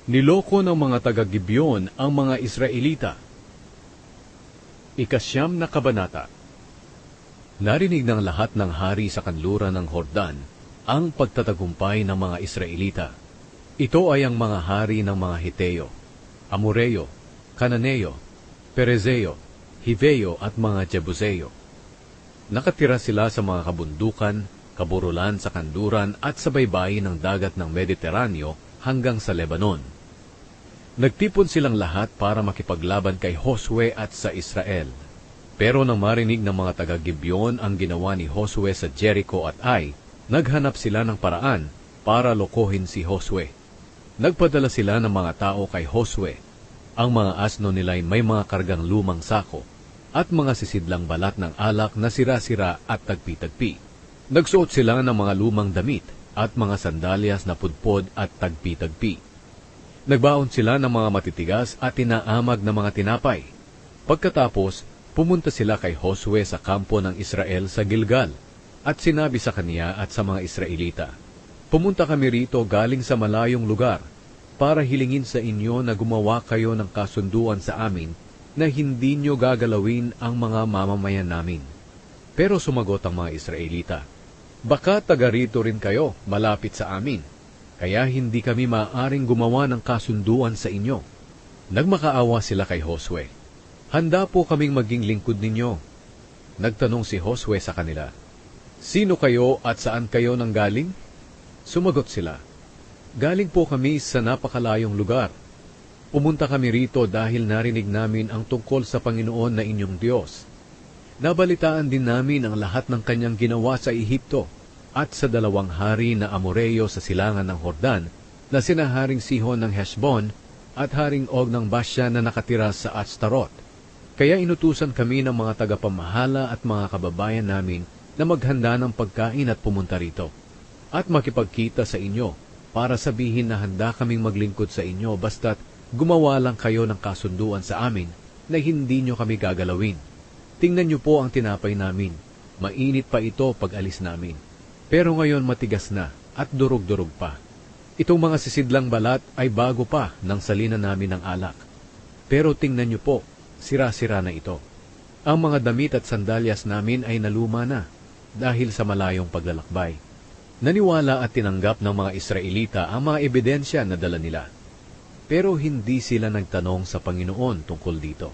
Niloko ng mga taga-Gibeon ang mga Israelita. Ikasyam na kabanata. Narinig ng lahat ng hari sa kanluran ng Hordan ang pagtatagumpay ng mga Israelita. Ito ay ang mga hari ng mga Hiteo, Amoreo, Kananeo, Perezeo, Hiveo at mga Jebuseo. Nakatira sila sa mga kabundukan, kaburulan sa kanluran at sa baybayin ng dagat ng Mediteraneo hanggang sa Lebanon. Nagtipon silang lahat para makipaglaban kay Josue at sa Israel. Pero nang marinig ng mga taga-Gibeon ang ginawa ni Josue sa Jericho at Ai, naghanap sila ng paraan para lokohin si Josue. Nagpadala sila ng mga tao kay Josue. Ang mga asno nila'y may mga kargang lumang sako at mga sisidlang balat ng alak na sira-sira at tagpi-tagpi. Nagsuot sila ng mga lumang damit at mga sandalyas na pudpod at tagpi-tagpi. Nagbaon sila ng mga matitigas at tinaamag na mga tinapay. Pagkatapos, pumunta sila kay Josue sa kampo ng Israel sa Gilgal at sinabi sa kaniya at sa mga Israelita, "Pumunta kami rito galing sa malayong lugar para hilingin sa inyo na gumawa kayo ng kasunduan sa amin na hindi nyo gagalawin ang mga mamamayan namin." Pero sumagot ang mga Israelita, "Baka taga rito rin kayo, malapit sa amin. Kaya hindi kami maaaring gumawa ng kasunduan sa inyo." Nagmakaawa sila kay Josue. "Handa po kaming maging lingkod ninyo." Nagtanong si Josue sa kanila, "Sino kayo at saan kayo nanggaling?" Sumagot sila, "Galing po kami sa napakalayong lugar. Pumunta kami rito dahil narinig namin ang tungkol sa Panginoon na inyong Diyos. Nabalitaan din namin ang lahat ng kanyang ginawa sa Ehipto at sa dalawang hari na Amoreo sa silangan ng Hordan na sina Haring Sihon ng Heshbon at Haring Og ng Bashan na nakatira sa Ashtaroth. Kaya inutusan kami ng mga tagapamahala at mga kababayan namin na maghanda ng pagkain at pumunta rito at makipagkita sa inyo para sabihin na handa kaming maglingkod sa inyo basta't gumawa lang kayo ng kasunduan sa amin na hindi nyo kami gagalawin. Tingnan nyo po ang tinapay namin. Mainit pa ito pag alis namin. Pero ngayon matigas na at durog-durog pa. Itong mga sisidlang balat ay bago pa nang salina namin ng alak. Pero tingnan niyo po, sira-sira na ito. Ang mga damit at sandalyas namin ay naluma na dahil sa malayong paglalakbay." Naniwala at tinanggap ng mga Israelita ang mga ebidensya na dala nila. Pero hindi sila nagtanong sa Panginoon tungkol dito.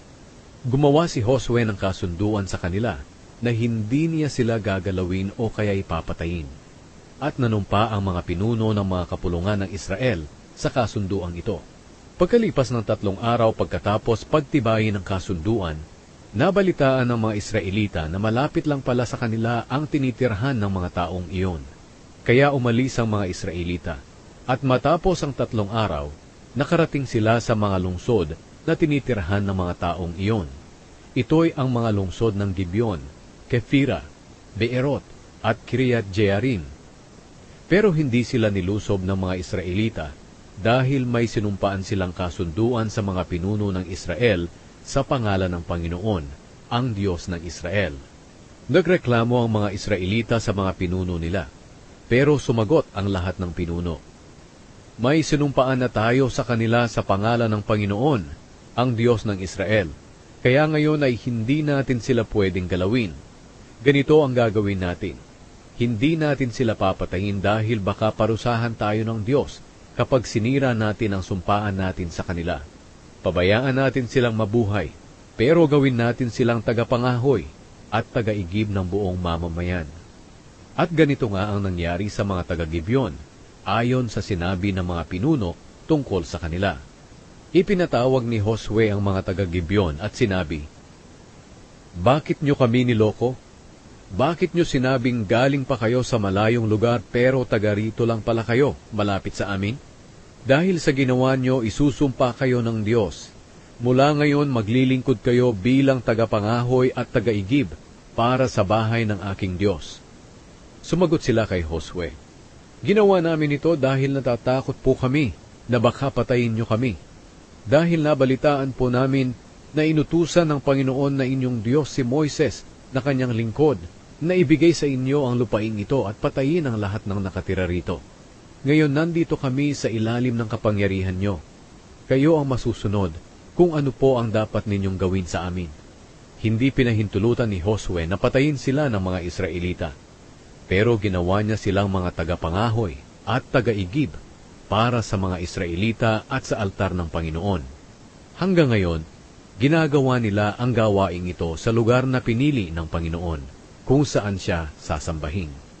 Gumawa si Josue ng kasunduan sa kanila na hindi niya sila gagalawin o kaya ipapatayin. At nanumpa ang mga pinuno ng mga kapulungan ng Israel sa kasunduang ito. Pagkalipas ng 3 araw pagkatapos pagtibayin ng kasunduan, nabalitaan ng mga Israelita na malapit lang pala sa kanila ang tinitirhan ng mga taong iyon. Kaya umalis ang mga Israelita, at matapos ang 3 araw, nakarating sila sa mga lungsod na tinitirhan ng mga taong iyon. Ito'y ang mga lungsod ng Gibeon, Kefira, Beerot, at Kiriat Jearim. Pero hindi sila nilusob ng mga Israelita dahil may sinumpaan silang kasunduan sa mga pinuno ng Israel sa pangalan ng Panginoon, ang Diyos ng Israel. Nagreklamo ang mga Israelita sa mga pinuno nila, pero sumagot ang lahat ng pinuno, "May sinumpaan na tayo sa kanila sa pangalan ng Panginoon, ang Diyos ng Israel. Kaya ngayon ay hindi natin sila pwedeng galawin. Ganito ang gagawin natin. Hindi natin sila papatayin dahil baka parusahan tayo ng Diyos kapag sinira natin ang sumpaan natin sa kanila. Pabayaan natin silang mabuhay, pero gawin natin silang tagapangahoy at tagaigib ng buong mamamayan." At ganito nga ang nangyari sa mga taga-Gibeon, ayon sa sinabi ng mga pinuno tungkol sa kanila. Ipinatawag ni Josue ang mga taga-Gibeon at sinabi, "Bakit nyo kami niloko? Bakit nyo sinabing galing pa kayo sa malayong lugar pero taga rito lang pala kayo, malapit sa amin? Dahil sa ginawa nyo, isusumpa kayo ng Diyos. Mula ngayon maglilingkod kayo bilang tagapangahoy at tagaigib para sa bahay ng aking Diyos." Sumagot sila kay Josue, "Ginawa namin ito dahil natatakot po kami na baka patayin nyo kami. Dahil nabalitaan po namin na inutusan ng Panginoon na inyong Diyos si Moises na kanyang lingkod na ibigay sa inyo ang lupaing ito at patayin ang lahat ng nakatira rito. Ngayon nandito kami sa ilalim ng kapangyarihan nyo, Kayo ang masusunod kung ano po ang dapat ninyong gawin sa amin. Hindi pinahintulutan ni Josue na patayin sila ng mga Israelita, pero ginawa niya silang mga tagapangahoy at tagaigib para sa mga Israelita at sa altar ng Panginoon. Hanggang ngayon, ginagawa nila ang gawaing ito sa lugar na pinili ng Panginoon, kung saan siya sasambahin.